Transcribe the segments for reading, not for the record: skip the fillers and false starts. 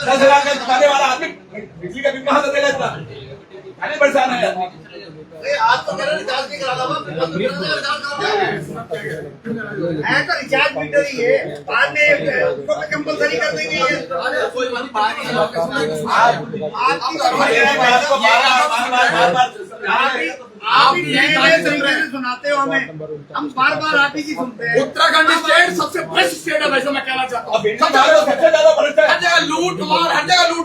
10,000 का चुकाने वाला आदमी बिजली का बिल कहाँ से देगा इतना? खाली परेशान है। आज तो रिचार्ज नहीं करा था, तो रिचार्ज मीटर ही है, बाद में उसको कंपलसरी कर देंगे। आप सुनाते हो हमें, हम बार बार आप ही की सुनते हैं। उत्तराखंड स्टेट सबसे बेस्ट स्टेट है, वैसे मैं कहना चाहता हूँ। सबसे ज्यादा भ्रष्ट है। हर जगह लूट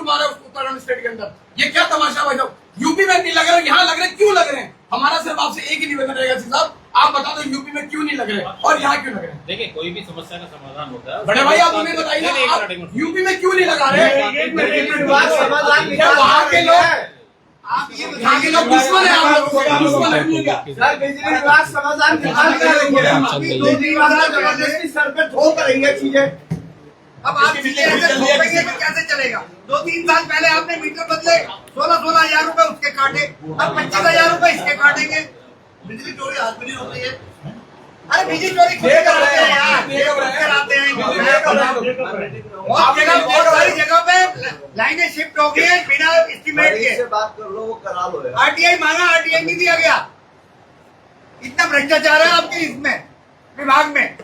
मार है उत्तराखंड स्टेट के अंदर। ये क्या तमाशा भाई साहब? यूपी में नहीं लग रहे, यहाँ लग रहे, क्यों लग रहे हैं? हमारा सिर्फ आपसे एक ही निवेदन रहेगा साहब, आप बता दो यूपी में क्यों नहीं लग रहे और यहाँ क्यों लग रहे? देखिए, कोई भी समस्या का समाधान होता है। बड़े भाई आप हमें बताइए, यूपी में क्यों नहीं लगा रहे? वहाँ के लोग दुश्मन है, आप लोगों के दुश्मन है। सर बिजली विभाग समाधान निकाल कर जबरदस्ती सर पे ठोक रही है चीजें। अब आप चीजें ऐसे ठोकेंगे तो कैसे चलेगा? 2-3 साल पहले आपने मीटर बदले, 16-16 हजार रूपए उसके काटे, अब 25,000 रूपए इसके काटेंगे। बिजली चोरी आज भी नहीं हो रही है। अरे बिजली चोरी खुद कराते हैं यार, कराते हैं। बहुत सारी जगह पे लाइनें शिफ्ट हो गई है बिना एस्टीमेट के। बात कर लो, वो करा लो। आरटीआई मांगा, आरटीआई नहीं दिया गया। इतना भ्रष्टाचार है आपके इसमें विभाग में।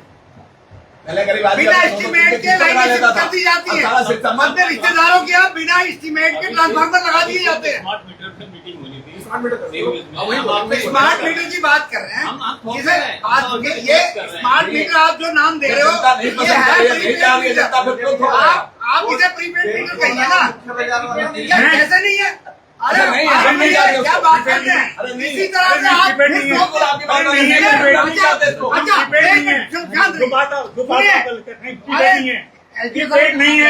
बिना एस्टीमेट के लाइनें शिफ्ट कर दी जाती है। अपने रिश्तेदारों के यहाँ बिना एस्टीमेट के ट्रांसफार्मर लगा दिए जाते हैं। स्मार्ट मीटर की बात कर रहे हैं, जिसे ये स्मार्ट मीटर आप जो नाम दे रहे हो, ये है आप इसे प्रीपेड मीटर कहिए ना, ऐसे नहीं है। अरे क्या बात करते हैं? इसी तरह से आप पेट नहीं है, पेट नहीं है,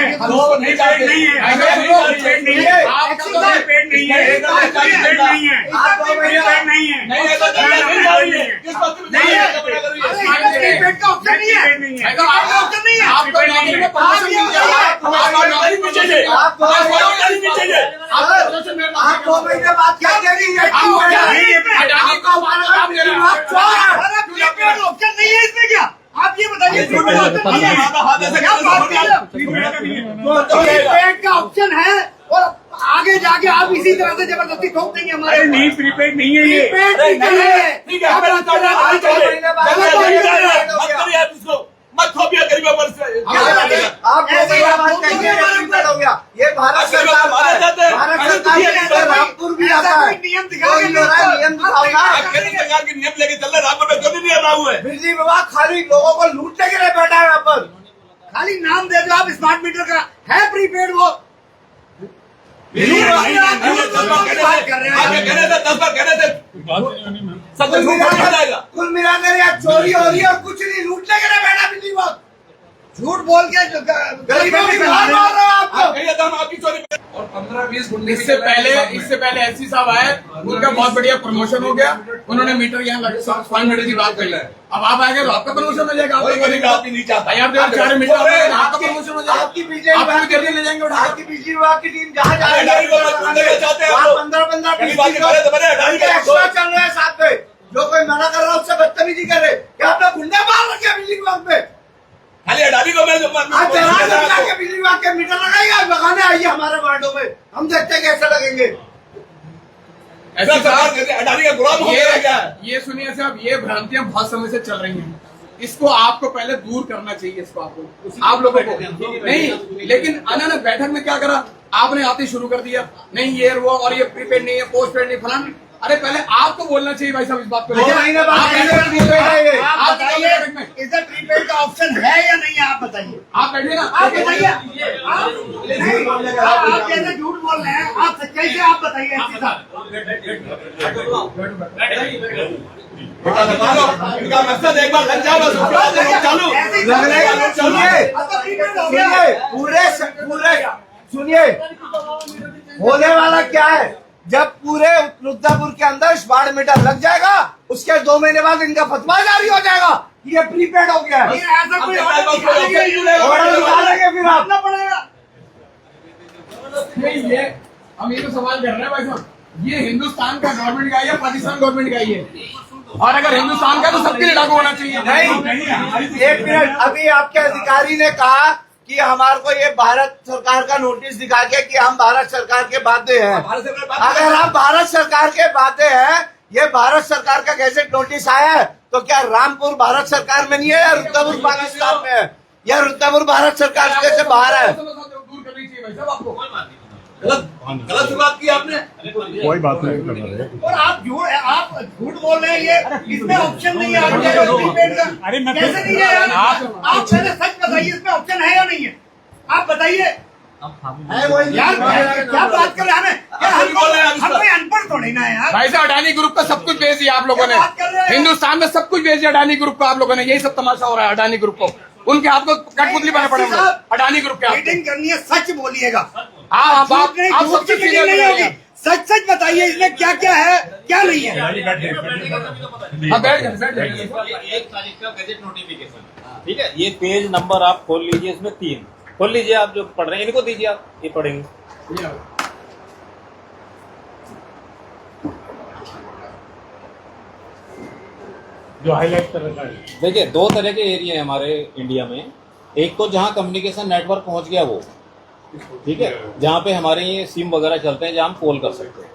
आप 2 महीने बाद क्या कह रही है? ऑप्शन नहीं है इसमें क्या? आप ये बताइए, प्रीपेड का ऑप्शन है और आगे जाके आप इसी तरह से जबरदस्ती ठोक देंगे हमारे। नहीं, प्रीपेड नहीं है ये। मत थोपिए गरीबों पर से। आप हो गया ये भारत सरकार रामपुर भी आता है, नियम दिखाओ, नियम दिखाओ ना। केंद्र सरकार के नियम लेके चल रहे, रामपुर में क्यों नहीं नियम लागू है? बिजली विभाग खाली लोगों को लूटने के लिए बैठा है यहाँ पर। खाली नाम दे दो आप स्मार्ट मीटर का, है प्रीपेड वो। कहने से 10 बार कहने से सब जाएगा। कुल मिलाकर यहाँ चोरी हो रही है और कुछ नहीं, लूटने के लिए बैठा बिजली विभाग। झूठ बोल के गरीबों की मार रहा है आपको। आपकी चोरी और 15-20 गुंडे। इससे पहले एसपी साहब आए, उनका बहुत बढ़िया प्रमोशन हो गया। उन्होंने मीटर यहाँ स्मार्ट मीटर की बात करी है। अब आप आएंगे तो आपका प्रमोशन हो जाएगा। आदमी नहीं चाहता यार सारे मीटर आपका प्रमोशन हो जाएगा। आपकी बिजली विभाग ले जाएंगे आपकी बिजली विभाग की टीम जहाँ जा रही है 15-15 एक्स्ट्रा चल रहे हैं साथ में। जो कोई मना कर रहा है उससे बदतमीजी कर रहे। क्या आपने गुंडा मार रखे बिजली विभाग में? खाली अडानी को मैं आप बिजली विभाग के मीटर लगाइए, लगाने आइए हमारे वार्डों में, हम देखते हैं कैसे लगेंगे। अडानी का गुलाम हो गया क्या? ये सुनिए साहब, ये भ्रांतियां बहुत समय से चल रही हैं। इसको आपको पहले दूर करना चाहिए, इसको आप लोगों को नहीं। लेकिन अचानक बैठक में क्या करा आपने, आते शुरू कर दिया, नहीं ये वो और ये प्रीपेड नहीं है, पोस्ट पेड नहीं, फलाना। अरे पहले आपको बोलना चाहिए भाई साहब इस बात को। इधर प्रीपेड का ऑप्शन है या नहीं है आप बताइए। आप बैठिए ना, आप बताइए। आप कैसे झूठ बोल रहे हैं? आप सच्चाई से आप बताइए। इनका मकसद एक बार लग जाए बस, चालू पूरे सुनिए, होने वाला क्या है? जब पूरे रुद्रपुर के अंदर स्मार्ट मीटर लग जाएगा, उसके 2 महीने बाद इनका फतवा जारी हो जाएगा, ये प्रीपेड हो गया है। ऐसा कोई ऑर्डर निकालेंगे फिर आप। नहीं, ये हम ये तो सवाल कर रहे हैं भाई साहब, ये हिंदुस्तान का गवर्नमेंट का है या पाकिस्तान गवर्नमेंट का ही है? और अगर हिंदुस्तान का तो सबके लिए लागू होना चाहिए। नहीं, एक मिनट, अभी आपके अधिकारी ने कहा कि हमारे को ये भारत सरकार का नोटिस दिखा के कि हम भारत सरकार के बाध्य हैं। भारत सरकार बात अगर हम भारत सरकार के बाध्य हैं, ये भारत सरकार का गैजेट नोटिस आया है, तो क्या रामपुर भारत सरकार में नहीं है या रुद्रपुर पाकिस्तान में है या रुद्रपुर भारत सरकार से बाहर है? दूर करनी चाहिए भाई साहब आपको। गलत गलत शुरुआत की आपने। कोई बात नहीं। और आप झूठ बोल रहे हैं, ये इसमें ऑप्शन नहीं है आपके प्रीपेड का। अरे मैं कैसे नहीं है यार? आप पहले सच बताइए, इसमें ऑप्शन है या नहीं है? आप बताइए यार, क्या बात कर रहे हैं? हम कोई अनपढ़ थोड़ी ना है यार। भाई साहब अडानी ग्रुप का सब कुछ बेच दिया आप लोगों ने, क्या बात कर रहे हैं? हिंदुस्तान में सब कुछ बेच दिया अडानी ग्रुप को आप लोगों ने। यही सब तमाशा हो रहा है अडानी ग्रुप को, उनके हाथ को कठपुतली बने पड़े हम लोग, अडानी ग्रुप के हाथ मीटिंग करनी है, सच बोलिएगा। हाँ आप झूठ नहीं, झूठ सबसे की मीटिंग नहीं होगी। सच सच बताइए इसमें क्या क्या है, क्या नहीं है। हाँ, बैठ जाइए। एक तारीख का गजट नोटिफिकेशन, ठीक है। ये पेज नंबर आप खोल लीजिए, इसमें 3 खोल लीजिए। आप जो पढ़ रहे हैं इनको दीजिए, आप ये पढ़ेंगे। जो हाईलाइट कर रखा है, देखिए 2 तरह के एरिया है हमारे इंडिया में। एक तो जहाँ कम्युनिकेशन नेटवर्क पहुंच गया वो, ठीक है, जहाँ पे हमारे ये सिम वगैरह चलते हैं, जहाँ हम कॉल कर सकते हैं,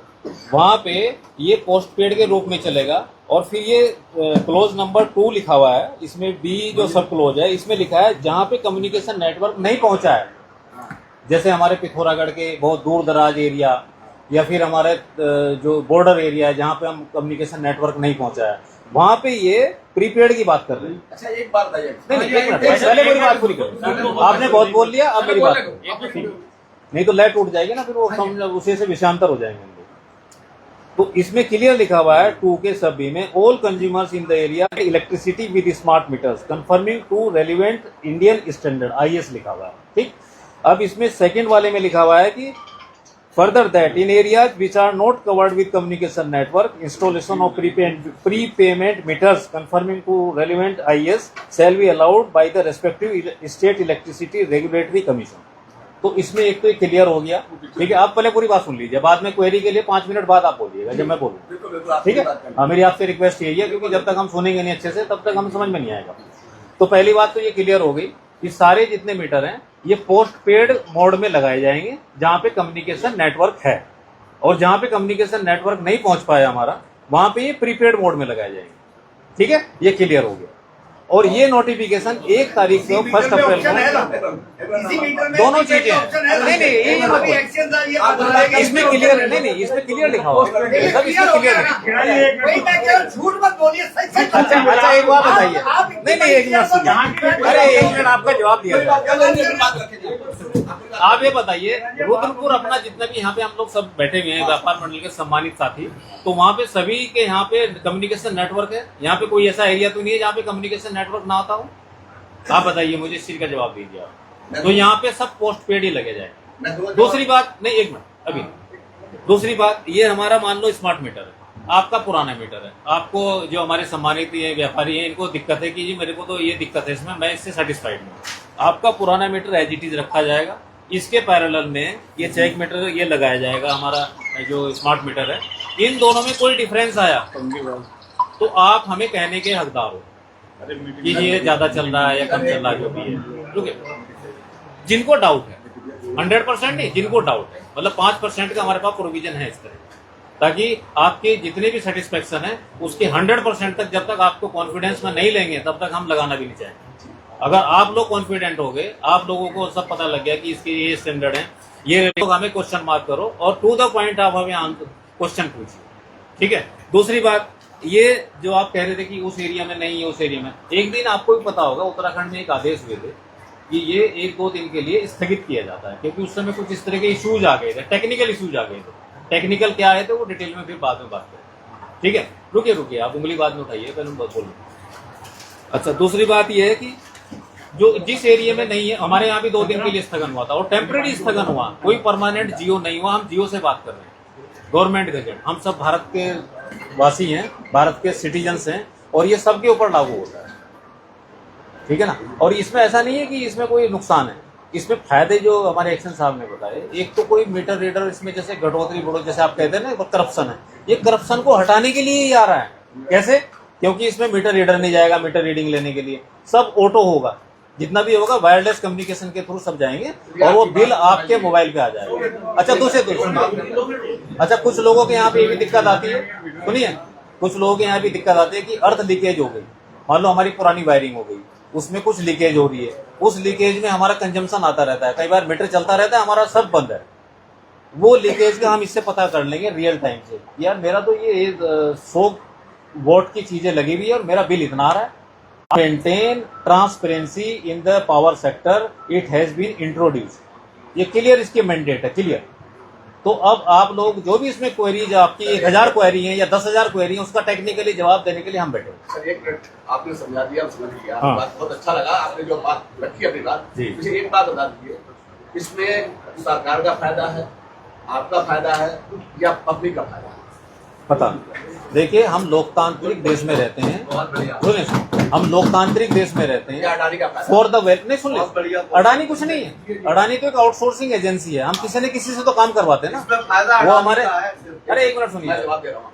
वहाँ पे ये पोस्ट पेड के रूप में चलेगा। और फिर ये क्लोज नंबर 2 लिखा हुआ है, इसमें बी जो सब क्लोज है, इसमें लिखा है जहाँ पे कम्युनिकेशन नेटवर्क नहीं पहुंचा है, जैसे हमारे पिथौरागढ़ के बहुत दूर दराज एरिया या फिर हमारे जो बॉर्डर एरिया है जहाँ पे हम कम्युनिकेशन नेटवर्क नहीं पहुंचा है, वहाँ पे ये प्रीपेड की बात कर रहे हैं। अच्छा एक बात बताइए। नहीं एक मिनट, पहले मेरी बात पूरी करो। आपने बहुत बोल लिया, अब मेरी बात करो। नहीं तो लय टूट जाएगी ना, फिर वो समझ उसी से विषांतर हो जाएंगे हम लोग। तो इसमें क्लियर लिखा हुआ है 2 के सब बी में, all consumers in the area electricity with smart meters confirming to relevant Indian standard IS लिखा हुआ है, ठीक। अब इसमें सेकंड वाले में लिखा हुआ है कि further that in areas which are not covered with communication network installation of prepayment meters confirming to relevant IS shall be allowed by the respective state electricity regulatory commission. तो इसमें एक तो ये क्लियर हो गया, ठीक है। आप पहले पूरी बात सुन लीजिए, बाद में क्वेरी के लिए 5 मिनट बाद आप बोलिएगा जब मैं बोलूँ, ठीक है। हाँ, मेरी आपसे रिक्वेस्ट यही है, क्योंकि जब तक हम सुनेंगे नहीं अच्छे से तब तक हमें समझ में नहीं आएगा। तो पहली बात तो ये क्लियर हो गई कि सारे जितने मीटर हैं ये पोस्ट पेड मोड में लगाए जाएंगे जहां पे कम्युनिकेशन नेटवर्क है, और जहां पे कम्युनिकेशन नेटवर्क नहीं पहुंच पाया हमारा, वहां पे ये प्रीपेड मोड में लगाए जाएंगे, ठीक है। ये क्लियर हो गया। और ये नोटिफिकेशन 1 तारीख को 1 अप्रैल को दोनों चीजें हैं। नहीं ये इसमें क्लियर है, नहीं इसमें क्लियर लिखा हुआ है, सब इसमें क्लियर है। झूठ मत बोलिए, सच सच। अच्छा एक बात बताइए। नहीं एक मिनट सुनिए, अरे 1 मिनट आपका जवाब दिया जाए। आप ये बताइए, रुद्रपुर अपना जितना भी यहाँ पे हम लोग सब बैठे हुए हैं व्यापार मंडल के सम्मानित साथी, तो वहाँ पे सभी के यहाँ पे कम्युनिकेशन नेटवर्क है। यहाँ पे कोई ऐसा एरिया तो नहीं है जहाँ पे कम्युनिकेशन नेटवर्क ना होता हो? आप बताइए मुझे, इस चीज का जवाब दीजिए आप। तो यहाँ पे सब पोस्ट पेड ही लगे जाए। दूसरी बात, नहीं एक मिनट अभी, दूसरी बात, ये हमारा मान लो स्मार्ट मीटर है, आपका पुराना मीटर है। आपको जो हमारे सम्मानित व्यापारी हैं इनको दिक्कत है कि जी मेरे को तो ये दिक्कत है इसमें, मैं इससे सेटिस्फाइड हूँ। आपका पुराना मीटर एज इट इज रखा जाएगा, इसके पैरेलल में ये चेक मीटर ये लगाया जाएगा, हमारा जो स्मार्ट मीटर है। इन दोनों में कोई डिफरेंस आया तो आप हमें कहने के हकदार हो कि ये ज्यादा चल रहा है या कम चल रहा है, जो भी है, ठीक है। जिनको डाउट है 100% नहीं, जिनको डाउट है मतलब 5% का हमारे पास प्रोविजन है इस तरह, ताकि आपके जितने भी सेटिस्फेक्शन है उसके 100% तक जब तक आपको कॉन्फिडेंस में नहीं लेंगे तब तक हम लगाना भी नहीं चाहेंगे। अगर आप लोग कॉन्फिडेंट हो गए, आप लोगों को सब पता लग गया कि इसके ये स्टैंडर्ड है, ये लोग हमें क्वेश्चन मार्क करो और टू द पॉइंट आप हमें क्वेश्चन पूछिए, ठीक है। दूसरी बात, ये जो आप कह रहे थे कि उस एरिया में नहीं है, उस एरिया में, एक दिन आपको भी पता होगा उत्तराखंड में एक आदेश हुए थे कि ये 1-2 दिन के लिए स्थगित किया जाता है, क्योंकि उस समय कुछ इस तरह के इश्यूज आ गए थे, टेक्निकल इश्यूज आ गए थे। टेक्निकल क्या है तो वो डिटेल में फिर बाद में बात करें, ठीक है। रुकिए आप उंगली बाद में उठाइए, पहले बात बोलूँ। अच्छा, दूसरी बात ये है कि जो जिस एरिया में नहीं है, हमारे यहाँ भी 2 दिन के लिए स्थगन हुआ था और टेम्परेरी स्थगन हुआ, कोई परमानेंट जियो नहीं हुआ। हम जियो से बात कर रहे हैं, गवर्नमेंट गजट, हम सब भारत के वासी हैं, भारत के सिटीजन्स हैं और ये सबके ऊपर लागू होता है, ठीक है ना। और इसमें ऐसा नहीं है कि इसमें कोई नुकसान है, इसमें फायदे जो हमारे एक्शन साहब ने बताए, एक तो कोई मीटर रीडर इसमें जैसे घटोतरी बढ़ो जैसे आप कहते हैं ना, करप्शन है, ये करप्शन को हटाने के लिए ही आ रहा है। कैसे? क्योंकि इसमें मीटर रीडर नहीं जाएगा मीटर रीडिंग लेने के लिए, सब ऑटो होगा। जितना भी होगा वायरलेस कम्युनिकेशन के थ्रू सब जाएंगे और वो बिल आपके मोबाइल पे आ जाएगा। अच्छा दूसरे अच्छा कुछ लोगों के यहाँ पे ये भी दिक्कत आती है, सुनिए, कुछ लोगों के यहाँ भी दिक्कत आती है कि अर्थ लीकेज हो गई, मान लो हमारी पुरानी वायरिंग हो गई, उसमें कुछ लीकेज हो रही है, उस लीकेज में हमारा कंजम्पशन आता रहता है, कई बार मीटर चलता रहता है, हमारा सब बंद है, वो लीकेज का हम इससे पता कर लेंगे रियल टाइम से, यार मेरा तो ये 100 वोट की चीजें लगी हुई है और मेरा बिल इतना आ रहा है। Maintain transparency in the power sector, it has been introduce, ये क्लियर इसकी मैंडेट है, क्लियर। तो अब आप लोग जो भी इसमें क्वेरीज आपकी 1000 क्वेरी हैं या 10,000 क्वेरी हैं, उसका टेक्निकली जवाब देने के लिए हम बैठे। सर एक मिनट, आपने समझा दिया, समझ लिया, हाँ। बात बहुत अच्छा लगा, आपने जो बात रखी अपनी बात, जी। मुझे एक बात बता दीजिए, इसमें सरकार का फायदा है, आपका फायदा है या पब्लिक का फायदा है? पता देखिए, हम लोकतांत्रिक देश में रहते हैं, बहुत बढ़िया। सुनिए, हम लोकतांत्रिक देश में रहते या हैं अडानी का फायदा? फॉर द वेल, नहीं सुन बहुत बढ़िया। लीजिए, अडानी कुछ नहीं है, अडानी तो एक आउटसोर्सिंग एजेंसी है, हम किसी न किसी से तो काम करवाते हैं ना, इसमें फायदा वो हमारे, अडानी का है। अरे एक मिनट मैं सुनिए, जवाब दे रहा हूँ,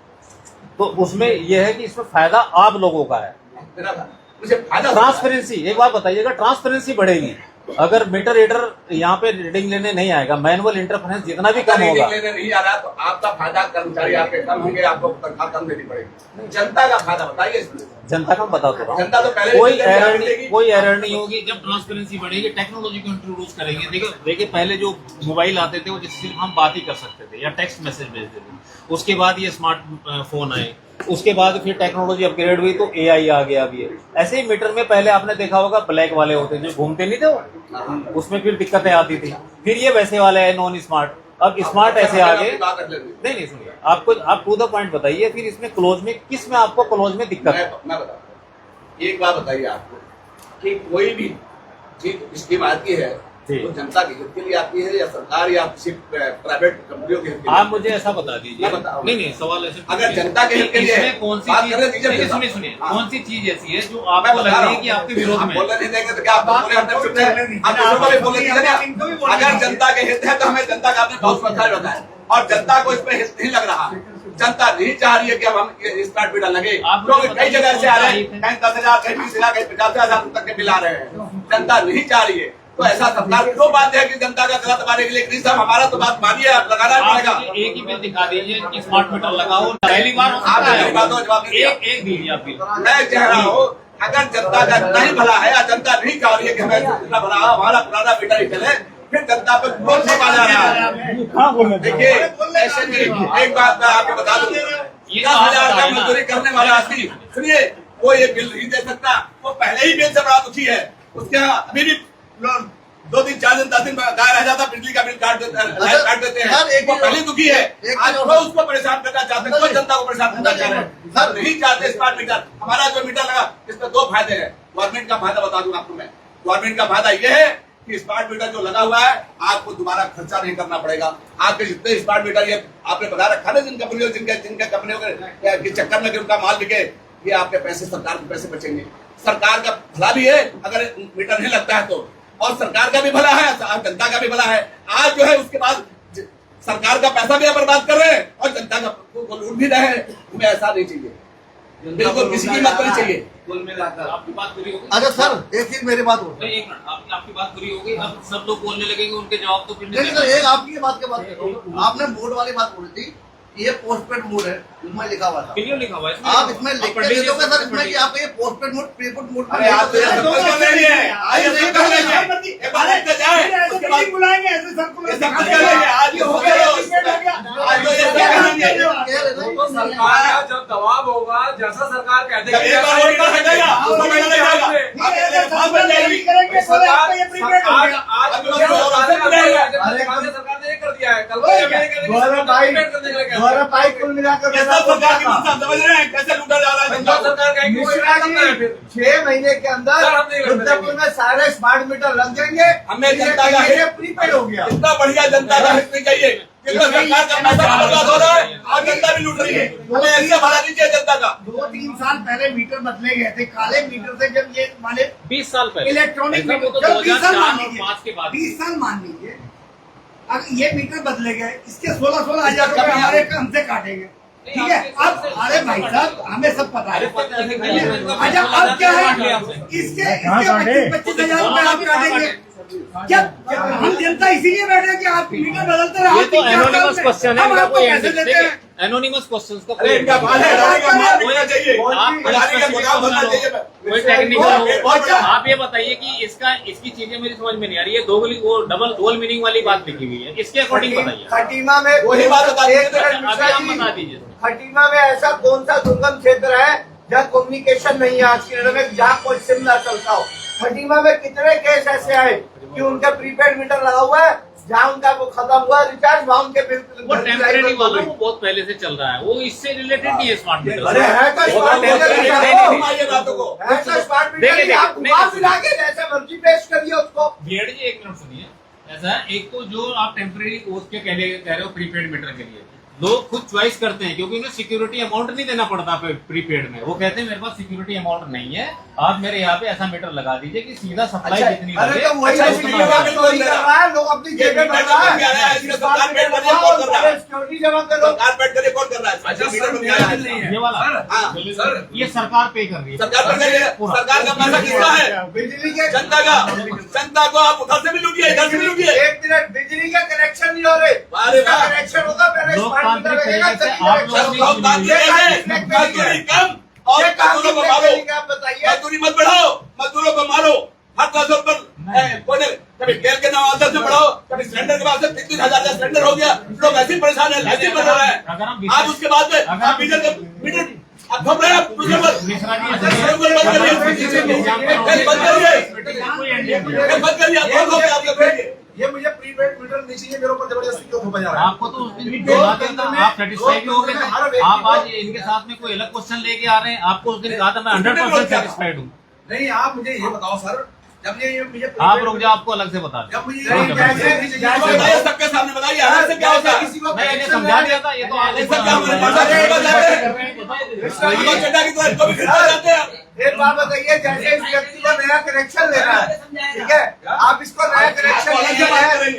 तो उसमें यह है कि इसमें फायदा आप लोगों का है। मेरा फायदा, मुझे फायदा ट्रांसपेरेंसी, एक बात बताइएगा, ट्रांसपेरेंसी बढ़ेगी अगर मीटर रीडर यहाँ पे रीडिंग लेने नहीं आएगा, मैनुअल इंटरफेरेंस जितना भी कम होगा, लेने नहीं आ रहा तो आपका फायदा, कर्मचारी आपके कम होंगे, आपको तनख्वाह कम देनी पड़ेगी। जनता का फायदा बताइए इसमें। जनता का बता तो रहा हूँ, जनता तो पहले कोई ही एरर देगी। नहीं, कोई एरर नहीं होगी जब ट्रांसपेरेंसी बढ़ेगी, टेक्नोलॉजी को इंट्रोड्यूस करेंगे। देखिए पहले जो मोबाइल आते थे वो जिससे सिर्फ हम बात ही कर सकते थे या टेक्स्ट मैसेज भेजते थे, उसके बाद ये स्मार्ट फोन आए, उसके बाद फिर टेक्नोलॉजी अपग्रेड हुई तो AI आ गया अभी। ऐसे ही मीटर में पहले आपने देखा होगा ब्लैक वाले होते जो घूमते नहीं थे वो, उसमें फिर दिक्कतें आती थी, फिर ये वैसे वाले है नॉन स्मार्ट, अब स्मार्ट ऐसे आ गए। नहीं सुनिए, आपको आप टू द पॉइंट बताइए, फिर इसमें क्लोज में किस में आपको क्लोज में दिक्कत है? मैं बताता हूँ, एक बात बताइए आपको कि कोई भी चीज स्कीम आती है जी। तो जनता के हित के लिए आती है या सरकार या सिर्फ प्राइवेट कंपनियों के हित के लिए? आप मुझे ऐसा बता दीजिए। मैं बताऊं। नहीं सवाल ऐसे, अगर जनता के हित के लिए इसमें कौन सी बात चीज, करने दीजिए नहीं, मुझे। सुनिए हाँ। कौन सी चीज ऐसी है जो मैं आपको बता लग रहा रही है हूँ। कि आपके विरोध आप में? बोलने नहीं देंगे तो क्या आप बोले हमने चुप रहे? आप दूसरों को भी बोलने दीजिए ना। अगर जनता के हित है तो हमें जनता का आपने बहुत श्रद्धा बताया और जनता को इसमें हित नहीं लग रहा, जनता नहीं चाह रही है कि अब हम स्मार्ट मीटर लगे, क्योंकि कई जगह से आ रहे हैं, कहीं 10,000, कहीं 20,000, कहीं 50,000 तक के बिल आ रहे हैं, जनता नहीं चाह रही है। तो ऐसा सरकार क्यों बात है कि जनता का गला दबाने के लिए? नहीं साहब, हमारा तो बात मानिए, आप लगाना पड़ेगा। आप एक ही बिल दिखा दीजिए कि स्मार्ट मीटर लगाओ, पहली बार हो सकता आपने है। मेरी बातों का जवाब नहीं दिया। एक दीजिए आप बिल। मैं कह रहा हूँ अगर जनता का नहीं भला है या जनता नहीं चाह रही है कि हमें इतना भला हमारा पुराना मीटर ही चले, फिर जनता पे कौन सा आ रहा है? देखिए ऐसे में एक बात मैं आपको बता दूं, 10,000 का मजदूरी करने वाला आदमी, सुनिए, वो ये बिल नहीं दे सकता, वो पहले ही बिल से बड़ा दुखी है, उसके यहाँ अभी भी 2 दिन 4 दिन 10 दिन गाय रह जाता, बिजली का बिल काट देते हैं, लाइट काट देते हैं, वो पहले दुखी है। आज वो उसको परेशान करना चाहते हैं, तो जनता को परेशान करना चाह रहे हैं। सर नहीं चाहते स्मार्ट मीटर। हमारा जो मीटर लगा इसमें 2 फायदे हैं। गवर्नमेंट का फायदा बता दूं आपको मैं, गवर्नमेंट का फायदा ये है कि स्मार्ट मीटर जो लगा हुआ है आपको दोबारा खर्चा नहीं करना पड़ेगा। आपके जितने स्मार्ट मीटर ये आपने बता रखा ना, जिन कंपनियों जिनके कंपनियों के चक्कर में उनका माल बिके, ये आपके पैसे, सरकार के पैसे बचेंगे। सरकार का भला भी है अगर मीटर नहीं लगता है तो, और सरकार का भी भला है, जनता का भी भला है। आज जो है उसके बाद सरकार का पैसा भी आप बर्बाद कर रहे हैं और जनता का लूट भी रहे हैं। हमें ऐसा नहीं चाहिए, बिल्कुल किसी की मत नहीं चाहिए। कुल मिलाकर आपकी बात पूरी हो गई? अच्छा सर, एक चीज मेरी बात हो, नहीं एक मिनट, आपकी बात पूरी हो गई, अब सब लोग बोलने लगेंगे, उनके जवाब तो फिर नहीं सर, एक आपकी बात के बाद आपने मोड वाली बात बोली थी, ये पोस्टपेड मोड है, इसमें लिखा हुआ था, क्लियर लिखा हुआ है आप इसमें लिख के दे दोगे सर इसमें कि आप ये पोस्टपेड मोड, प्रीपेड मोड। अरे आप तो ये सब कुछ कर लेंगे, आज ये सब कर लेंगे, एक बार लिखते जाए, उसके बाद बुलाएंगे ऐसे सबको, ये सब कुछ कर लेंगे। आज ये हो गया, आज तो ये सब करेंगे। सरकार जब दबाव होगा, जैसा सरकार कहते जब एक बार वोट कर जाएगा, उसको महीना नहीं जाएगा, आप पहले बात बन जाएगी। सरकार ने ये कर दिया है, कल गौरव भाई कुल मिलाकर ये सब सरकार की मंशा, समझ रहे हैं कैसे लूटा जा रहा है जनता को? सरकार कहेंगे मिश्रा जी 6 महीने के अंदर सर, हम नहीं लड़ते रुद्रपुर में सारे स्मार्ट मीटर लग जाएंगे। हमें जनता का हित, प्रीपेड हो गया। इतना बढ़िया जनता का हित नहीं चाहिए, क्योंकि सरकार का पैसा बर्बाद हो रहा है और जनता भी लूट रही है। हमें ऐसे भला नहीं चाहिए जनता का। 2-3 साल पहले मीटर बदले गए थे, काले मीटर से जब ये माने 20 साल पहले इलेक्ट्रॉनिक ऐसा वो तो मीटर, जब 20 साल मान 2004 के बाद 20 साल मान लीजिए, अब ये मीटर बदले गए, इसके 16-16 हजार रुपए हमारे हमसे काटेंगे, ठीक है। अब अरे भाई साहब हमें सब पता है। अच्छा अब क्या है, इसके 25,000 रुपए आप काटेंगे क्या? हम जनता इसीलिए बैठे हैं कि आप मीटर बदलते रहे। ये तो एनोनिमस क्वेश्चन है, हम इनका आपको कोई पैसे देते हैं। एनोनिमस क्वेश्चन का अरे इनका बाल है, अडानी का माल बिकना चाहिए, आप अडानी का गोदाम बनना चाहिए। कोई टेक्निकल अच्छा। आप ये बताइए कि इसकी चीजें मेरी समझ में नहीं आ रही है। वो डबल मीनिंग वाली बात लिखी हुई है, इसके अकॉर्डिंग बताइए। खटीमा में वही बात बता दीजिए। एक मिनट अभी मिश्रा आप जी, बता दीजिए। खटीमा में ऐसा कौन सा दुर्गम क्षेत्र है जहाँ कम्युनिकेशन नहीं है आज की डेट में, जहाँ कोई सिम ना चलता हो? खटीमा में कितने केस ऐसे आए कि उनका प्रीपेड मीटर लगा हुआ है, जहाँ उनका वो खत्म हुआ रिचार्ज, वहाँ उनके बिल वो टेम्परेरी वाला वो बहुत पहले से चल रहा है, वो इससे रिलेटेड नहीं है स्मार्ट मीटर। अरे है तो स्मार्ट मीटर नहीं, है नहीं, नहीं, ये बातों को तो स्मार्ट मीटर देखिए, ही आप नहीं, वहाँ मिला के जैसे मर्जी पेश करिए उसको। बीएड जी एक मिनट सुनिए। ऐसा है, एक तो जो आप टेम्परेरी उसके कह रहे हो प्रीपेड मीटर के लिए लोग खुद चॉइस करते हैं, क्योंकि उन्हें सिक्योरिटी अमाउंट नहीं देना पड़ता प्रीपेड में। वो कहते हैं मेरे पास सिक्योरिटी अमाउंट नहीं है, आप मेरे यहाँ पे ऐसा मीटर लगा दीजिए कि सीधा सप्लाई जितनी अरे लगे। तो वही अच्छा, सिक्योरिटी कर रहा है, लोग अपनी जेबें भर रहा है, सरकार पेड कर रही है, कौन कर रहा है? सिक्योरिटी जमा करो। सरकार पेड कर रही है, कौन कर रहा है? अच्छा, मीटर बन गया है। ये वाला हाँ, ये सरकार पे कर रही है। सरकार पेड कर रही है। सरकार का पैसा किसका है? बिजली के जनता का। जनता को आप उधर से भी लूटिए, इधर से भी लूटिए। एक मिनट, बिजली के कनेक्शन नहीं हो रहे, अरे वाह। कनेक्शन होगा पहले स्मार्ट मीटर लोकतांत्रिक लगेगा, तरीके से तभी आप connection लोग होगा। लोग बात ये है, मजदूरी कम और ये काम मजदूरों को की मारो। तरीका आप बताइए। मजदूरी मत बढ़ाओ, मजदूरों को मारो। हर तौर पर कोई कभी तेल के नवाजा से बढ़ाओ, कभी सिलेंडर के बाद से 33,000 का सिलेंडर हो गया, लोग ऐसे ही परेशान है, ऐसे ही बन रहा है। आप उसके बाद में आप मीटर आप घूम रहे हैं, आप दूसरे पर मिश्रा जी बंद करिए, आप बहुत हो गया, आप लोग करिए। ये मुझे प्रीपेड मीटर नहीं चाहिए, मेरे ऊपर जबरदस्ती क्यों थोपा जा रहा है? आपको तो उस दिन बोला था ना, आप सेटिस्फाई भी हो गए थे। आप आज इनके साथ में कोई अलग क्वेश्चन लेके आ रहे हैं, आपको उस दिन कहा था मैं 100% सेटिस्फाइड हूँ। नहीं, आप मुझे ये बताओ सर, जब ये मुझे आप रुक जाओ, आपको अलग से बता दें। जब मुझे नहीं, जैसे- बताइए, सबके सामने बताइए, हमें से क्या होता है? किसी को मैं इन्हें समझा दिया था, ये तो आगे सब क्या हमारे पास आके बता जाते हैं? ये चड्डा की तरह इनको भी खिला जाते हैं। एक बात बताइए, जैसे इस व्यक्ति को नया कनेक्शन लेना है, ठीक है, आप इसको नया कनेक्शन लेके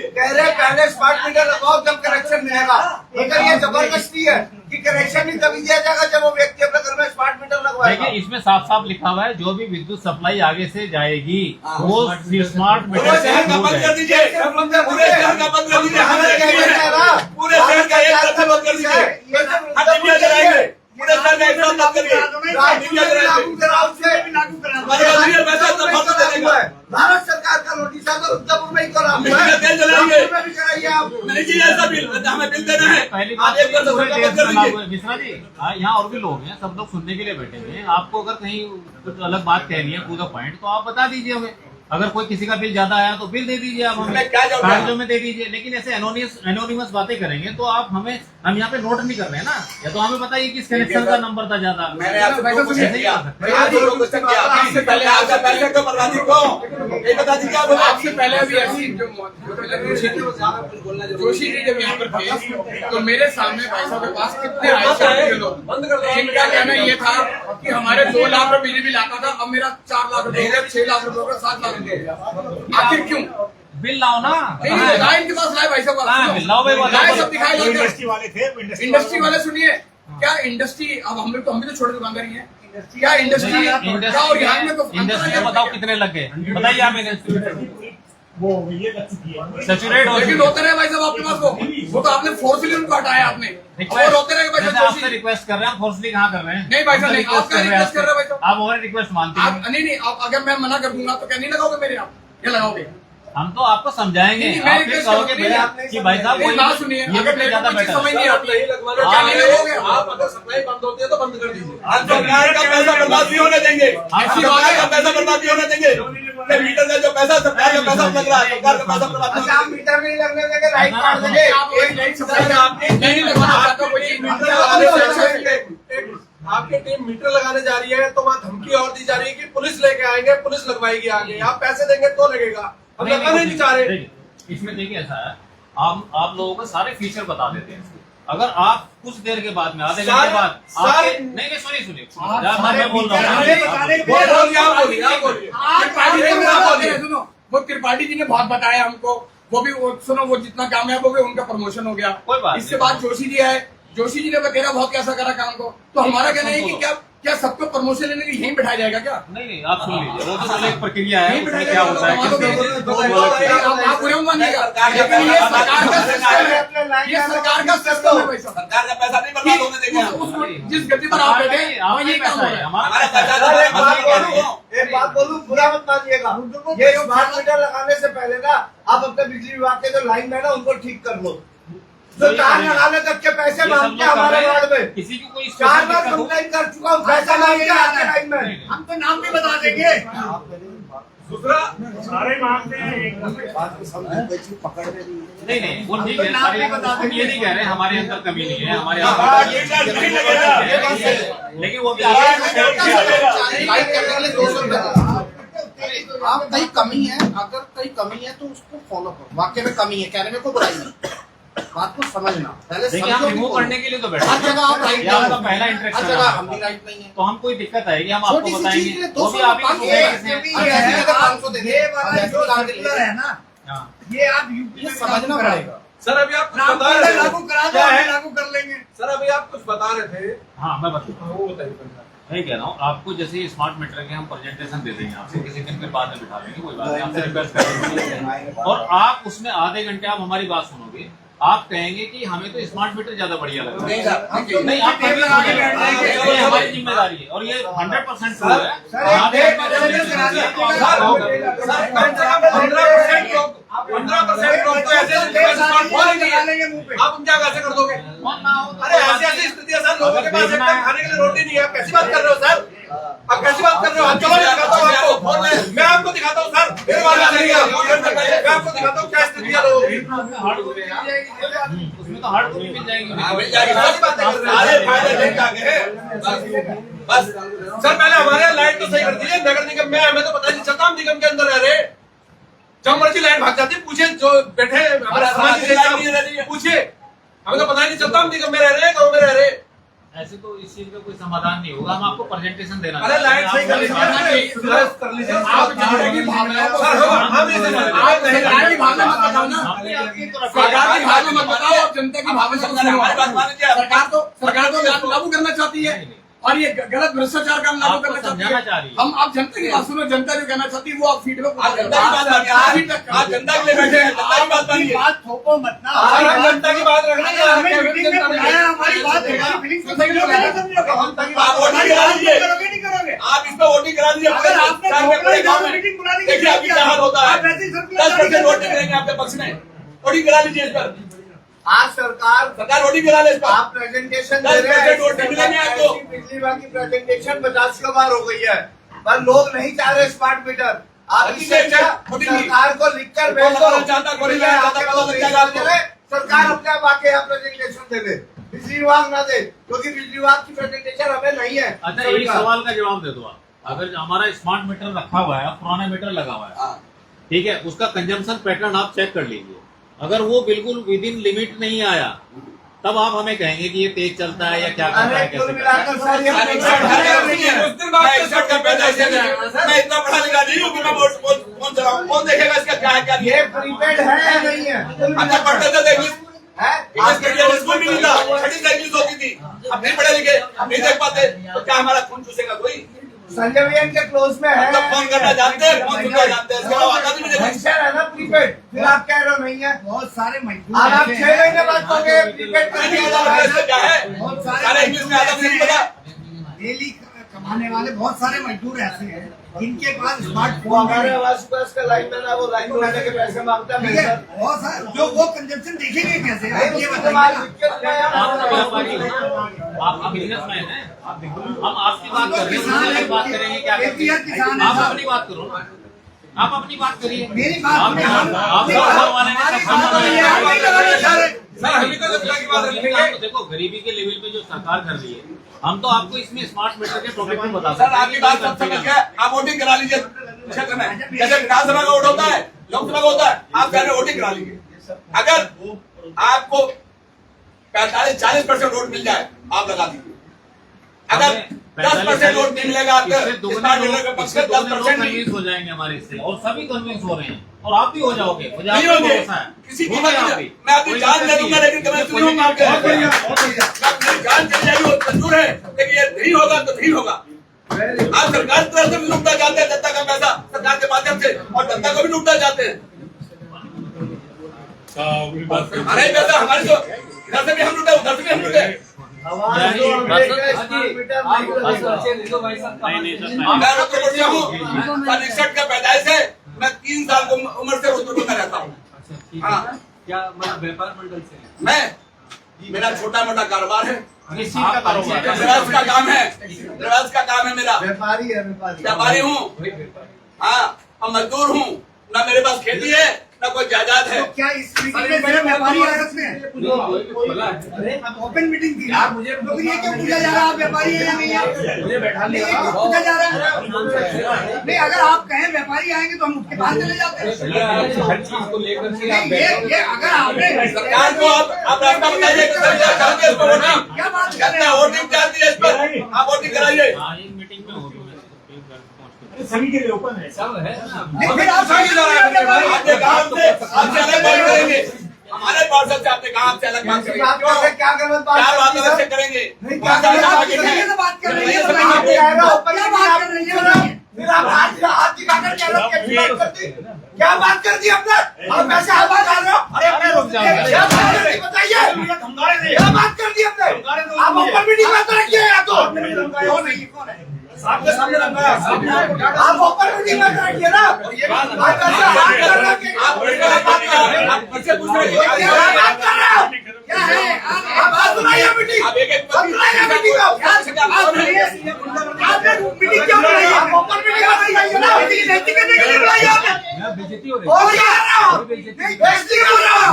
कह रहे हैं पहले स्मार्ट मीटर लगाओ जब कनेक्शन मिलेगा, मगर ये जबरदस्ती है कि कनेक्शन भी तभी दिया जाएगा जब वो व्यक्ति अपने घर में स्मार्ट मीटर लगवाएगा। देखिए, इसमें साफ साफ लिखा हुआ है जो भी विद्युत सप्लाई आगे से जाएगी वो स्मार्ट मीटर पूरे से शहर का बंद कर दीजिए, पूरे शहर का बंद कर दीजिए, हमें पूरे शहर का एक तरफ बंद कर दीजिए। हम इंडिया जलाएंगे, पूरे शहर का एक तरफ बंद करिए, इंडिया जलाएंगे। हमारे वजीर पैसा तो फर्क दे देगा। भारत सरकार का नोटिस है तो रुद्रपुर में ही करा हम बिजली का तेल जलाएंगे। में भी कराइए आप। नहीं चाहिए ऐसा बिल, हमें बिल देना है। पहली आप बात एक तरफ पूरे से देश बंद कर में लागू दीजिए। है। मिश्रा जी, यहाँ और भी लोग हैं, सब लोग सुनने के लिए बैठे हुए हैं। आपको अगर कहीं कुछ अलग बात कहनी है पूरा पॉइंट, तो आप बता दीजिए हमें। अगर कोई किसी का बिल ज्यादा आया तो बिल दे दीजिए आप हमें, हमें क्या जरूरत है? कागजों में दे दीजिए। लेकिन ऐसे एनोनिमस बातें करेंगे तो आप हमें, हम यहाँ पे नोट नहीं कर रहे हैं ना, या तो हमें बताइए किस कनेक्शन का नंबर था ज्यादा। मैंने आपसे दो क्वेश्चन ऐसे ही किया, कर सकते हैं। मैंने आपसे दो क्वेश्चन किया। आपसे पहले आपका पैसे को बर्बादी क्यों? ये बता दीजिए आप। आपसे पहले भी ऐसी जोशी जी जब यहाँ पर थे तो मेरे सामने भाई साहब के पास कितने आए थे लोग, जिनका कहना ये था कि हमारे 2 लाख रुपए बिजली बिल आता था, अब मेरा 4 लाख रुपए हो गया, 6 लाख रुपए हो गया, 7 लाख रुपए हो गया। आखिर क्यों? बिल लाओ ना। नहीं, नहीं, लाए इनके पास, लाए भाई साहब कहाँ है बिल? लाओ भाई, बताओ। लाए, सब दिखाई देते हैं। इंडस्ट्री वाले थे, इंडस्ट्री वाले सुनिए, क्या इंडस्ट्री, अब हम भी तो छोटे दुकानदार ही हैं, क्या इंडस्ट्री क्या और यहाँ में तो इंडस्ट्री में बताओ कितने लग गए, बताइए आप। इंडस्ट्री वो ये लग चुकी है। सैचुरेट हो लेकिन चुकी है। रोते रहे भाई साहब आपके पास, वो तो आपने फोर्सली उनको हटाया आपने, वो रोते रहे भाई जैसे साहब आपसे जोशी। रिक्वेस्ट कर रहे हैं, फोर्सली कहाँ कर रहे हैं? नहीं भाई साहब, नहीं, रिक्वेस्ट आपका रिक्वेस्ट कर रहे हैं भाई साहब। आप हमारी रिक्वेस्ट मानते आप हैं? नहीं, आप अगर मैं मना कर दूंगा तो क्या नहीं लगाओगे मेरे, आप क्या लगाओगे? हम तो आपको समझाएंगे, नहीं, आप मैं फिर रिक्वेस्ट कहोगे करूंगी, भैया आपने कि भाई साहब नहीं, वही बात सुनिए, ये अगर भी मेरे ज्यादा को कुछ बेटर समझ है। नहीं आती है तो क्या नहीं लगोगे आप? अगर सप्लाई बंद होती है तो बंद कर दीजिए। हम सरकार का पैसा बर्बाद नहीं होने देंगे, हम ऐसी सरकार बात का है। पैसा बर्बाद नहीं होने देंगे। ये मीटर का जो पैसा सरकार का पैसा लग रहा है, सरकार का पैसा बर्बाद नहीं अच्छा, आप होने देंगे। मीटर नहीं लगने देंगे, लाइट काट देंगे। आप एक लाइट सप्लाई नहीं लगवाना चाहता कोई चीज, आपकी टीम मीटर लगाने जा रही है तो वहाँ धमकी और दी जा रही है कि पुलिस लेके आएंगे, पुलिस लगवाएगी आगे। आप पैसे देंगे तो लगेगा, हम लगाने नहीं चाह रहे। देखिए, इसमें देखिए ऐसा है, आप लोगों को सारे फीचर बता देते हैं। अगर आप कुछ देर के बाद में, आधे घंटे सारे- बाद सारे- नहीं सुनिए मैं बोल रहा हूँ। सुनो, वो त्रिपाठी जी ने बहुत बताया हमको, वो भी सुनो, वो जितना काम है वो भी उनका प्रमोशन हो गया। कोई बात इसके नहीं। बाद जोशी जी आए, जोशी जी ने बतेरा बहुत कैसा करा काम को, तो हमारा कहना है कि क्या सबको प्रमोशन लेने के लिए यहीं बैठाया जाएगा क्या? नहीं, आप सुन लीजिए, वो तो एक प्रक्रिया है, नहीं उसमें बैठाया क्या जाएगा, होता है आप बुरे मानिएगा, लेकिन ये सरकार का सिस्टम है, ये सरकार का सिस्टम है भाई साहब। सरकार का पैसा नहीं बर्बाद होने देंगे हम। उसको जिस गति पर आप बैठे वहाँ ये काम हो रहा है। हमारा पैसा सर, एक बात बर्बाद बोलूं, एक बात बोलूं, बुरा मत मानिएगा। ये स्मार्ट मीटर लगाने से पहले ना आप अपने बिजली विभाग के जो लाइन है ना उनको ठीक कर लो। जो तार लगाने तक के पैसे मांगते हैं हमारे वार्ड में, किसी को कोई 4 बार कंप्लेंट कर चुका हूँ, पैसा मांगते हैं आपके लाइन में। हम तो नाम भी बता देंगे। दूसरा नहीं, वो ठीक है, सारे हम ये नहीं कह रहे हमारे अंदर कमी नहीं है, हमारे लेकिन वो भी आप कहीं कमी है, अगर कहीं कमी है तो उसको फॉलो करो। वाकई में कमी है, कहने में कोई बुराई नहीं, बात को समझना। पहले देखिए, हम रिमूव करने के लिए तो बैठे हर जगह आप राइट ये आपका नहीं पहला है, इंटरेक्शन हर जगह हम भी राइट नहीं है। तो हम कोई दिक्कत आएगी हम आपको छोटी सी बताएंगे, चीज के लिए वो भी आप ही ये वाला जो सर्कुलर है ना, ये आप यूपी में समझना पड़ेगा। सर अभी आप कुछ नाम बता रहे लागू करा दो, हम लागू कर लेंगे। सर अभी आप कुछ बता रहे थे, हाँ मैं बताऊँ, वो बताइए। मैं कह रहा हूँ आपको जैसे स्मार्ट मीटर के हम प्रेजेंटेशन दे देंगे आपको, किसी दिन के बाद में बिठा लेंगे, कोई बात नहीं, आपसे रिक्वेस्ट करेंगे और आप उसमें आधे घंटे आप हमारी बात सुनोगे, आप कहेंगे कि हमें तो स्मार्ट मीटर ज्यादा बढ़िया लगा। नहीं सर, नहीं, आप कभी ये हमारी जिम्मेदारी है और ये 100% ट्रू है। यहाँ पे 15% लोग तो ऐसे आप उनका कैसे कर दोगे? अरे ऐसी स्थितियां सर, लोगों के पास एकदम खाने के लिए रोटी नहीं है। आप कैसी बात कर रहे हो सर? आप कैसी बात कर रहे हो? आप चलो मैं दिखाता हूँ आपको, मैं आपको दिखाता हूँ सर, मेरे बात नहीं है, मैं आपको दिखाता हूँ क्या स्थितियां लोगों की। उसमें तो हार्ड कॉपी मिल जाएगी। हाँ, मिल जाएगी। सारे फायदे लेके आ गए हैं। बस सर पहले हमारे यहाँ लाइट तो सही कर दी है, नगर निगम में हमें तो पता नहीं चलता हम निगम के अंदर रह रहे। जब मर्जी लाइट भाग जाती है, पूछे जो बैठे हमारे समाज के, पूछिए, हमें तो पता ही नहीं चलता हम निगम में रह रहे हैं, गाँव में रह रहे हैं। ऐसे तो इस चीज का कोई समाधान नहीं होगा, हम आपको प्रेजेंटेशन देना अरे लाइट सही कर लीजिए, कर लीजिए आप जनता की भावनाओं को हम इसे आप सरकार की भावना मत बताओ ना, सरकार की भावना मत बताओ, आप जनता की भावना को सुनो। हमारी बात मान लीजिए। सरकार तो लागू करना चाहती है और ये गलत भ्रष्टाचार का लागू करना चाहती समझाना चाह रही है। है। हम आप जनता की बात सुनो, जनता जो कहना चाहती है वो आप फीडबैक आप जनता की बात मानिए, आप जनता के लिए बैठे हैं, जनता की बात मानिए। बात थोपो मत ना। हम जनता की बात रखना है, हमें मीटिंग में बुलाया, हमारी बात फीलिंग्स को समझोगे नहीं समझोगे? आप वोटिंग करा लीजिए, करोगे नहीं करोगे? आप इस पर वोटिंग करा लीजिए। अगर आपने पूरे गाँव में मीटिंग बुला दी, देखिए आपकी क्या हाल होता है। आप ऐसे ही सर्कुलर 10% वोटिंग करेंगे आपके पक्ष में, वोटिंग करा लीजिए इस पर। आज सरकार वोटिंग करा ले इस पर। आप प्रेजेंटेशन दे रहे 10% वोट मिलेंगे आपको। हैं, बिजली विभाग की प्रेजेंटेशन 50 बार हो गई है, पर लोग नहीं चाह रहे स्मार्ट मीटर। आप इससे अच्छा सरकार को लिखकर भेज दो, सरकार अपने आप आके यहाँ प्रेजेंटेशन दे दे, बिजली विभाग ना दे, क्योंकि बिजली विभाग की प्रेजेंटेशन हमें नहीं है। अच्छा, एक सवाल का जवाब दे दो आप, अगर हमारा स्मार्ट मीटर रखा हुआ है, पुराना मीटर लगा हुआ है, ठीक है, उसका कंजम्पशन पैटर्न आप चेक कर लीजिए, अगर वो बिल्कुल विद इन लिमिट नहीं आया, तब आप हमें कहेंगे कि ये तेज चलता है या क्या करता है, अरे कैसे कुल करता है। मिलाकर सर ये मैं इतना पढ़ा लिखा नहीं हूँ कि मैं फोन चलाऊं, कौन देखेगा इसका क्या है क्या नहीं ये है। प्रीपेड है या नहीं है? हम जब पढ़ते थे इंग्लिश है? इंग्लिश स्कूल भी नहीं था, छठी से इंग्लिश होती थी। अब नहीं पढ़े लिखे, अब नहीं देख पाते, तो क्या हमारा खून चूसेगा कोई? संजय वियन के क्लोज में है, मतलब फोन करना जानते हैं, फोन सुनना जानते हैं, इसके अलावा आता भी नहीं देखा। फंक्शन है ना प्रीपेड, फिर आप कह रहे हो नहीं है। बहुत सारे मजदूर अब आप ऐसे 6 महीने हैं, बाद कहोगे प्रीपेड कर दिया इसका क्या है? बहुत सारे इंग्लिश में आता भी नहीं पता। डेली कमाने वाले बहुत सारे मजदूर ऐसे हैं जिनके पास वो स्मार्टफोन हमारे आवास पास का लाइन मैन है, वो लाइन बनाने के पैसे मांगता है ठीक मेरे है, से। बहुत सारे जो वो कंजम्पशन देखेंगे कैसे? आप ये उसके बाद बताइए। दिक्कत क्या है? आप व्यापारी हैं, आप बिजनेसमैन हैं, हम आपकी बात कर रहे हैं, किसान दूसरे है, की बात करेंगे क्या करते KPR किसान है हैं? आप साहब। अपनी बात करो ना, आप अपनी बात करिए। मेरी बात आप सुनिए, आप हमारी सब वाले ने बात सब सुनिए, आप नहीं लगाने जा रहे। सर हम ही तो जनता की बात रखेंगे। देखो, गरीबी के लेवल पे जो सरकार कर रही है, हम तो आपको इसमें स्मार्ट मीटर के टॉपिक में बता सकते सर आपकी बात सब समझ गया, आप वोटिंग करा लीजिए क्षेत्र में, जैसे विधानसभा का वोट होता है, लोकसभा का होता है, आप पहले वोटिंग करा लीजिए। अगर आपको 45-40% वोट मिल जाए, आप लगा दीजिए। अगर 10% वोट नहीं मिलेगा आपको। इससे दुगने स्मार्ट मीटर लोग के पक्ष इससे में दुगने लोग 10% नहीं। कन्विंस हो जाएंगे हमारे इससे, और सभी कन्विंस हो रहे हैं, और आप भी हो जाओगे, मुझे आप नहीं पे होंगे, भरोसा है। किसी की होंगे बात आप नहीं। भी। मैं अपनी कोई जान दिक्कत दे नहीं दूंगा, है। लेकिन कभी नहीं होंगे आपके। अपनी जान चली जाएगी वो मंजूर है, लेकिन ये नहीं होगा तो नहीं होगा। आप सरकार की तरफ से भी लूटना चाहते हैं जनता का पैसा, सरकार के माध्यम से, और जनता को भी लूटना चाहते हैं। हमारा ही पैसा, हमारी तो इधर से भी हम लूटे, उधर से भी हम लूटे। मैं रुद्रपुर हूँ, सन 61 का पैदाइश है। मैं 3 साल की उम्र से रुद्रपुर में रहता हूँ। हाँ, क्या मतलब व्यापार मंडल से? मैं, मेरा छोटा मोटा कारोबार है, किस चीज का कारोबार है? ट्रेवल्स का काम है, ट्रेवल्स का काम है मेरा। व्यापारी है, व्यापारी। व्यापारी हूँ, हाँ, और मजदूर हूँ। ना मेरे पास खेती है, ना कोई जायदाद है। तो क्या इस मीटिंग में सिर्फ व्यापारी आ सकते हैं? ओपन मीटिंग थी ना, तो फिर ये क्यों पूछा जा रहा है आप व्यापारी है या नहीं है? मुझे बैठा नहीं, लिया। ये क्यों पूछा जा रहा है? नहीं, अगर आप कहें व्यापारी आएंगे तो हम उठ के बाहर चले जाते हैं। हर चीज को लेकर के आप नहीं, ये अगर आपने सरकार को आप रास्ता बताइए कि सरकार चाहती है इसको वोटिंग। क्या बात कर रहे जनता हैं? वोटिंग चाहती है इस पर, आप वोटिंग कराइए। हाँ, एक मीटिंग में होगी। सभी के लिए ओपन है, सब है। नहीं, फिर आप सभी जा रहे हैं। आपने कहा आपसे अलग बात करेंगे, हमारे पार्षद से आपने कहा आपसे अलग बात करेंगे। बात क्यों? करके क्या गलत बात क्या बात करती अलग से है? करेंगे? नहीं, कौन सा क्या अलग आप बात किस करेंगे? तरीके से बात कर रहे हैं? बताइए, बताइए। बताइए। क्या बात कर रही है बताइए। फिर आप हाथ दिखाकर क्या बात करती? क्या बात कर दी आपने? आप ऐसे हाथ दिखा रहे हो? अरे रुक जाओ। क्या बात कर दी बताइए? क्या बात कर दी आपने? आप ऊपर मीटिंग में तो रखिए या तो कौन है ये? कौन है? आपके सामने रखा आप ऊपर मीटिंग में तो रखिए ना। आप ऐसे हाथ कर रहे हो? आप मुझसे पूछ रहे हैं। क्या बात कर रहे हो? क्या है? आप बात सुनाइए मीटिंग। आप एक सुनाइए मीटिंग को। आपने मीटिंग क्यों बुलाई है? आप ऊपर मीटिंग में रखिए ना। मीटिंग बेइज्जती करने के लिए बुलाई है आपने? बेइज्जती हो रही और क्या कर रहे हो? बेइज्जती कर रहे हो?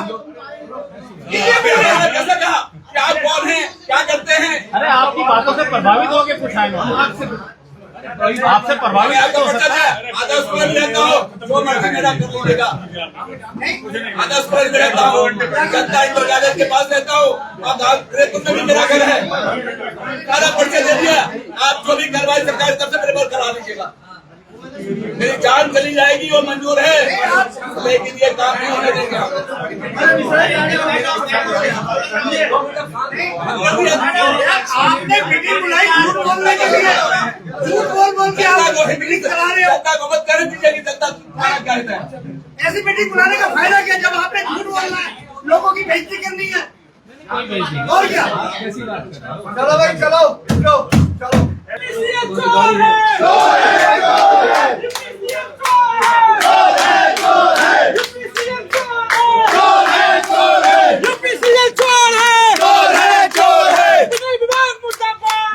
कैसे कहा कि आप कौन हैं, क्या करते हैं? अरे आपकी बातों से प्रभावित होके पूछा है इन्होंने। आपसे मैं प्रभावित आपको हो पता सकता है, है। आधा स्क्वायर रहता हूँ, जो मर्जी मेरा कर लीजिएगा। आधा स्क्वायर में रहता हूँ, जनता इंदौर यादव के पास रहता हूँ, और तुमने भी मेरा घर है, सारा पर्चे दे दिया। आप जो भी कार्रवाई सरकार की तरफ से मेरे पर करा लीजिएगा। मेरी जान चली जाएगी, वो मंजूर है, लेकिन ये काम नहीं होने देंगे हम। आपने मीटिंग बुलाई झूठ बोलने के लिए। झूठ बोल के आप मीटिंग करा रहे हो। जनता को मत करने दीजिए कि जनता तुम्हारा क्या कहता है। ऐसी मीटिंग बुलाने का फायदा क्या जब आपने झूठ बोलना है, लोगों की बेइज्जती करनी है, कोई बेइज्जती नहीं। और क्या? चलो भाई चलो चलो।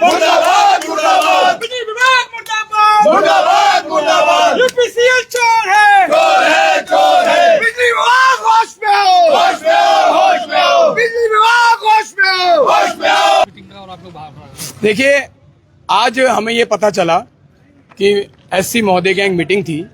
मुर्दाबाद मुर्दाबाद मुर्दाबाद मुर्दाबाद यूपीसीएल चोर है। चोर है, चोर है। बिजली विभाग होश में हो। होश में आओ, होश में आओ, बिजली विभाग होश में हो। होश में आओ। देखिए, आज हमें ये पता चला कि एससी महोदय की एक मीटिंग थी,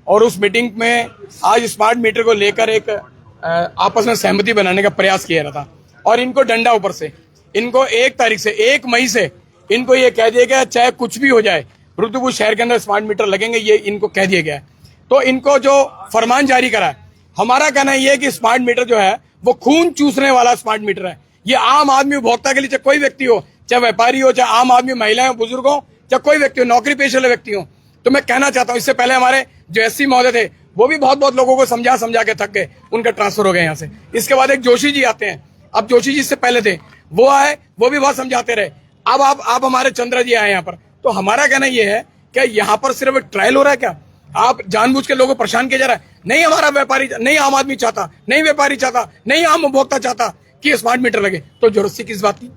और उस मीटिंग में आज स्मार्ट मीटर को लेकर एक आपस में सहमति बनाने का प्रयास किया रहा था, और इनको डंडा ऊपर से, इनको 1 तारीख से 1 मई से इनको ये कह दिया गया चाहे कुछ भी हो जाए रुद्रपुर शहर के अंदर स्मार्ट मीटर लगेंगे, ये इनको कह दिया गया है। तो इनको जो फरमान जारी करा है, हमारा कहना ये है कि स्मार्ट मीटर जो है वो खून चूसने वाला स्मार्ट मीटर है। ये आम आदमी उपभोक्ता के लिए, चाहे कोई व्यक्ति हो, चाहे व्यापारी हो, चाहे आम आदमी, महिलाएं हो, बुजुर्ग हो, चाहे कोई व्यक्ति हो, नौकरी पेशे वाले व्यक्ति हो। तो मैं कहना चाहता हूँ, इससे पहले हमारे जो एससी महोदय थे वो भी बहुत लोगों को समझा के थक गए, उनका ट्रांसफर हो गया यहाँ से। इसके बाद एक जोशी जी आते हैं, अब जोशी जी से पहले थे, वो आए, वो भी बहुत समझाते रहे। अब आप हमारे चंद्रा जी आए यहाँ पर। तो हमारा कहना ये है क्या यहाँ पर सिर्फ एक ट्रायल हो रहा है क्या? आप जानबूझ के लोगों को परेशान किया जा रहा है? नहीं, हमारा व्यापारी, नहीं आम आदमी चाहता, नहीं व्यापारी चाहता, नहीं आम उपभोक्ता चाहता कि स्मार्ट मीटर लगे, तो जरूरत सी किस बात की?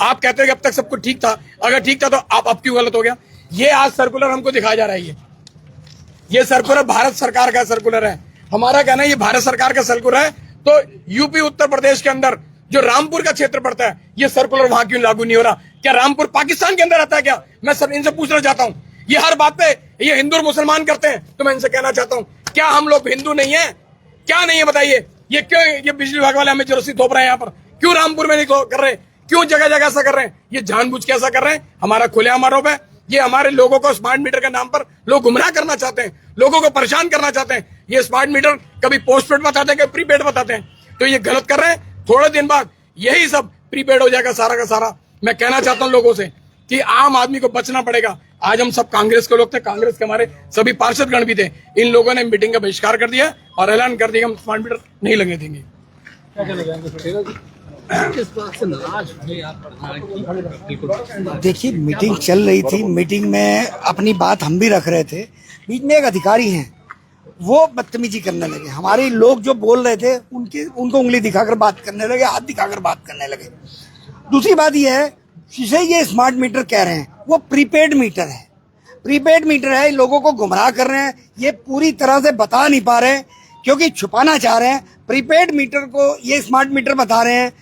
आप कहते हो कि अब तक सब कुछ ठीक था, अगर ठीक था तो आप अब क्यों गलत हो गया? ये आज सर्कुलर हमको दिखाया जा रहा है। ये सर्कुलर भारत सरकार का सर्कुलर है। हमारा कहना है ये भारत सरकार का सर्कुलर है, तो यूपी उत्तर प्रदेश के अंदर जो रामपुर का क्षेत्र पड़ता है, ये सर्कुलर वहां क्यों लागू नहीं हो रहा? क्या रामपुर पाकिस्तान के अंदर आता है क्या? मैं सब इनसे पूछना चाहता हूँ। ये हर बात पे ये हिंदू और मुसलमान करते हैं, तो मैं इनसे कहना चाहता हूँ, क्या हम लोग हिंदू नहीं है? क्या नहीं है बताइए? ये क्यों ये बिजली विभाग वाले हमें जरूरत थोप रहे हैं यहाँ पर? क्यों रामपुर में नहीं कर रहे? क्यों जगह जगह ऐसा कर रहे हैं? ये जानबूझ के ऐसा कर रहे हैं। हमारा खुलेआम आरोप है, ये हमारे लोगों को स्मार्ट मीटर के नाम पर लोग गुमराह करना चाहते हैं, लोगों को परेशान करना चाहते हैं। ये स्मार्ट मीटर कभी पोस्ट पेड बताते हैं, कभी प्रीपेड बताते हैं, तो ये गलत कर रहे हैं। थोड़े दिन बाद यही सब प्रीपेड हो जाएगा सारा का सारा। मैं कहना चाहता हूं लोगों से कि आम आदमी को बचना पड़ेगा। आज हम सब कांग्रेस के लोग थे, कांग्रेस के हमारे सभी पार्षद गण भी थे, इन लोगों ने मीटिंग का बहिष्कार कर दिया और ऐलान कर दिया हम स्मार्ट मीटर नहीं लगने देंगे। देखिए, मीटिंग चल रही थी, मीटिंग में अपनी बात हम भी रख रहे थे, बीच में एक अधिकारी हैं वो बदतमीजी करने लगे। हमारे लोग जो बोल रहे थे उनको उंगली दिखाकर बात करने लगे, हाथ दिखाकर बात करने लगे। दूसरी बात यह है, जिसे ये स्मार्ट मीटर कह रहे हैं वो प्रीपेड मीटर है, प्रीपेड मीटर है। लोगों को गुमराह कर रहे हैं, ये पूरी तरह से बता नहीं पा रहे हैं क्योंकि छुपाना चाह रहे हैं। प्रीपेड मीटर को ये स्मार्ट मीटर बता रहे हैं,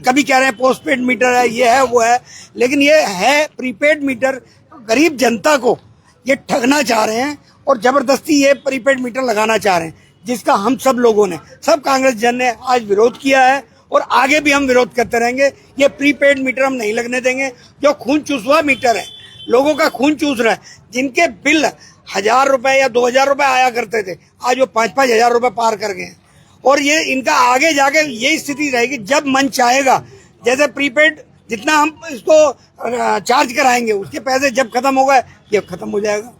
कभी कह रहे हैं पोस्टपेड मीटर है, ये है वो है, लेकिन ये है प्रीपेड मीटर। गरीब जनता को ये ठगना चाह रहे हैं और जबरदस्ती ये प्रीपेड मीटर लगाना चाह रहे हैं, जिसका हम सब लोगों ने, सब कांग्रेस जन ने आज विरोध किया है और आगे भी हम विरोध करते रहेंगे। ये प्रीपेड मीटर हम नहीं लगने देंगे। जो खून चूसवा मीटर है, लोगों का खून चूस रहा है, जिनके बिल 1000 रुपए या 2000 रुपए आया करते थे, आज वो 5-5 हजार रुपए पार कर गए। और ये इनका आगे जाके यही स्थिति रहेगी जब मन चाहेगा। जैसे प्रीपेड जितना हम इसको चार्ज कराएंगे, उसके पैसे जब खत्म हो गए ये खत्म हो जाएगा,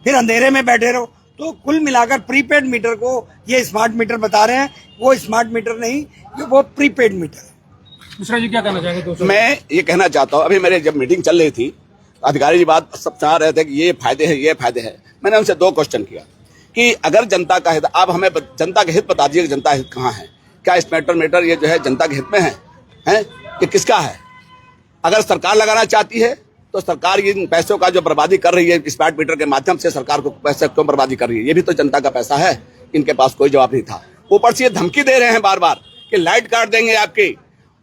फिर अंधेरे में बैठे रहो। तो कुल मिलाकर प्रीपेड मीटर को ये स्मार्ट मीटर बता रहे हैं, वो स्मार्ट मीटर नहीं, वो प्रीपेड मीटर है। दूसरा जी क्या कहना चाहेंगे? दोस्तों, मैं ये कहना चाहता हूँ, अभी मेरे जब मीटिंग चल रही थी, अधिकारी जी बात सब चाह रहे थे कि ये फायदे हैं, ये फायदे हैं। मैंने उनसे 2 क्वेश्चन किया कि अगर जनता का हित, आप हमें जनता के हित बता दीजिए कि जनता हित कहाँ है, क्या स्मार्ट मीटर ये जो है जनता के हित में है कि किसका है? अगर सरकार लगाना चाहती है तो सरकार इन पैसों का जो बर्बादी कर रही है स्मार्ट मीटर के माध्यम से, सरकार को पैसे क्यों बर्बादी कर रही है? ये भी तो जनता का पैसा है। इनके पास कोई जवाब नहीं था। ऊपर से ये धमकी दे रहे हैं बार बार कि लाइट काट देंगे आपकी।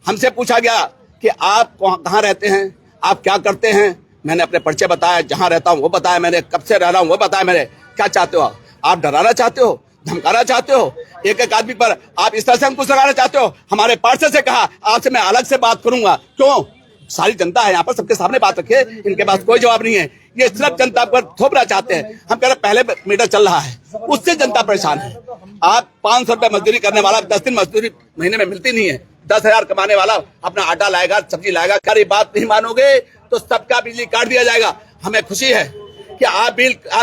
हमसे पूछा गया कि आप कहाँ रहते हैं, आप क्या करते हैं? मैंने अपने परिचय बताया, जहाँ रहता हूँ वो बताया, मैंने कब से रह रहा हूँ वो बताया। मैंने क्या चाहते हो आप डराना चाहते हो, धमकाना चाहते हो, एक एक आदमी पर आप इस तरह से अंकुश लगाना चाहते हो? हमारे पार्षद से कहा आपसे मैं अलग से बात करूंगा। क्यों? सारी जनता है यहाँ पर, सबके सामने बात रखिए। इनके पास कोई जवाब नहीं है, ये सिर्फ जनता पर थोपना चाहते हैं। हम कह रहे पहले मीटर चल रहा है, उससे जनता परेशान है। आप 500 रुपए मजदूरी करने वाला 10 दिन मजदूरी महीने में मिलती नहीं है, 10,000 कमाने वाला अपना आटा लाएगा, सब्जी लाएगा। अगर ये बात नहीं मानोगे तो सबका बिजली काट दिया जाएगा। हमें खुशी है कि आप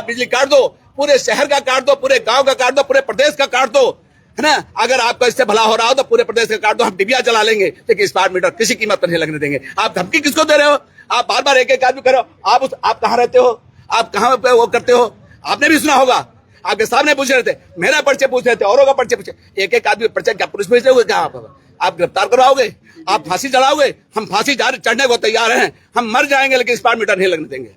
बिजली काट दो, पूरे शहर का काट दो, पूरे गांव का काट दो, पूरे प्रदेश का काट दो, है ना। अगर आपको इससे भला हो रहा हो तो पूरे प्रदेश का काट दो, हम डिबिया चला लेंगे, लेकिन स्मार्ट मीटर किसी कीमत पर नहीं लगने देंगे। आप धमकी किसको दे रहे हो? आप बार बार एक एक आदमी करो। आप कहाँ रहते हो, आप कहाँ पे वो करते हो? आपने भी सुना होगा, आपके सामने पूछ रहे थे, मेरा परिचय पूछ रहे थे, औरों का परिचय पूछे। एक एक आदमी परिचय क्या पुलिस भेज रहे? क्या आप गिरफ्तार करवाओगे? आप फांसी चढ़ाओगे? हम फांसी चढ़ने को तैयार हैं, हम मर जाएंगे लेकिन स्मार्ट मीटर नहीं लगने देंगे।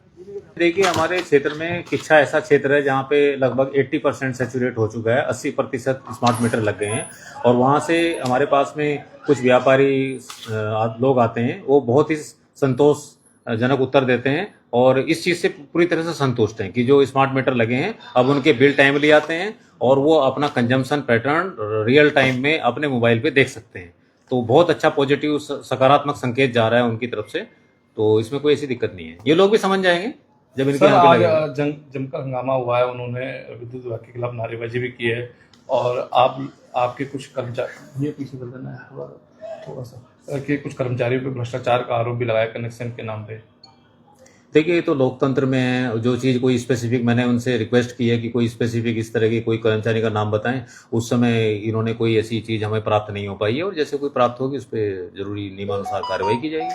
देखिए, हमारे क्षेत्र में किच्छा ऐसा क्षेत्र है जहाँ पे लगभग 80% सैचुरेट हो चुका है, 80% स्मार्ट मीटर लग गए हैं। और वहाँ से हमारे पास में कुछ व्यापारी लोग आते हैं, वो बहुत ही संतोषजनक उत्तर देते हैं और इस चीज़ से पूरी तरह से संतुष्ट हैं कि जो स्मार्ट मीटर लगे हैं अब उनके बिल टाइमली आते हैं और वो अपना कंजम्पशन पैटर्न रियल टाइम में अपने मोबाइल पे देख सकते हैं। तो बहुत अच्छा पॉजिटिव सकारात्मक संकेत जा रहा है उनकी तरफ से, तो इसमें कोई ऐसी दिक्कत नहीं है। ये लोग भी समझ जाएंगे जब इनके यहाँ पे लगेगा। जमकर हंगामा हुआ है, उन्होंने विद्युत विभाग के खिलाफ नारेबाजी भी की है और आपके कुछ कर्मचारी, ये पीछे बदल देना है थोड़ा सा, कि कुछ कर्मचारियों पे भ्रष्टाचार का आरोप भी लगाया कनेक्शन के नाम पे। देखिए, ये तो लोकतंत्र में है, जो चीज़ कोई स्पेसिफिक, मैंने उनसे रिक्वेस्ट की है कि कोई स्पेसिफिक इस तरह की कोई कर्मचारी का नाम बताएं। उस समय इन्होंने कोई ऐसी चीज़ हमें प्राप्त नहीं हो पाई है और जैसे कोई प्राप्त होगी उस पर जरूरी नियमानुसार कार्रवाई की जाएगी।